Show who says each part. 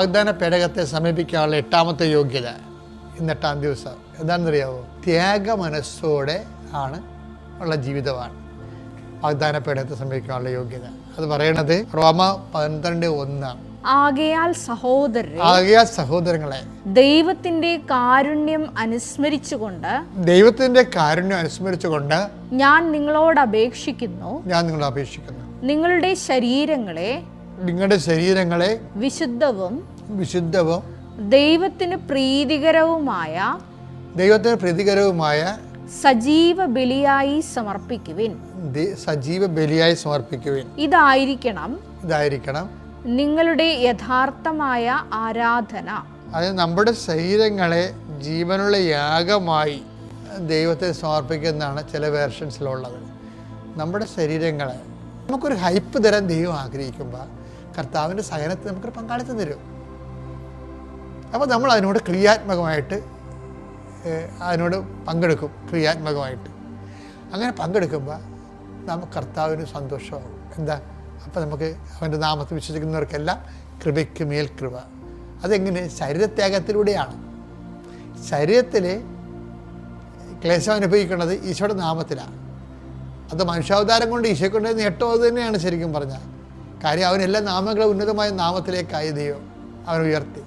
Speaker 1: വാഗ്ദാന പേടകത്തെ സമീപിക്കാനുള്ള 8ാമത്തെ യോഗ്യത, ഇന്ന് 8ാം ദിവസം. എന്താണെന്നറിയാവോ? ത്യാഗ മനസ്സോടെ ഉള്ള ജീവിതമാണ് വാഗ്ദാന പേടകത്തെ സമീപിക്കാനുള്ള യോഗ്യത. അത് പറയണത് റോമ 12:1.
Speaker 2: ആകയാൽ
Speaker 1: സഹോദരങ്ങളെ,
Speaker 2: ദൈവത്തിന്റെ കാരുണ്യം അനുസ്മരിച്ചുകൊണ്ട് ഞാൻ നിങ്ങളോട് അപേക്ഷിക്കുന്നു. നിങ്ങളുടെ ശരീരങ്ങളെ വിശുദ്ധവും ദൈവത്തിന് പ്രീതികരവുമായ സജീവ ബലിയായി സമർപ്പിക്കുവിൻ. ഇതായിരിക്കണം നിങ്ങളുടെ യഥാർത്ഥമായ ആരാധന.
Speaker 1: അതായത് നമ്മുടെ ശരീരങ്ങളെ ജീവനുള്ള യാഗമായി ദൈവത്തെ സമർപ്പിക്കുന്നതാണ് ചില വേർഷൻസിലുള്ളത്. നമ്മുടെ ശരീരങ്ങളെ നമുക്കൊരു ഹൈപ്പ് തരാൻ ദൈവം ആഗ്രഹിക്കുമ്പോൾ കർത്താവിൻ്റെ സഹനത്തിൽ നമുക്കൊരു പങ്കാളിത്തം തരും. അപ്പോൾ നമ്മൾ അതിനോട് ക്രിയാത്മകമായിട്ട് പങ്കെടുക്കും. അങ്ങനെ പങ്കെടുക്കുമ്പോൾ നമുക്ക് കർത്താവിന് സന്തോഷമാകും. എന്താ? അപ്പോൾ നമുക്ക് അവൻ്റെ നാമത്തിൽ വിശ്വസിക്കുന്നവർക്കെല്ലാം കൃപയ്ക്ക് മേൽ കൃപ. അതെങ്ങനെ? ശരീരത്യാഗത്തിലൂടെയാണ്. ശരീരത്തിൽ ക്ലേശം അനുഭവിക്കുന്നത് ഈശോയുടെ നാമത്തിലാണ്. അത് മനുഷ്യാവതാരം കൊണ്ട് ഈശോയെ കൊണ്ട് നേട്ടം അത് തന്നെയാണ് ശരിക്കും പറഞ്ഞാൽ. കാര്യം അവനെല്ലാ നാമങ്ങളും ഉന്നതമായ നാമത്തിലേക്കായി ദൈവം അവൻ ഉയർത്തി.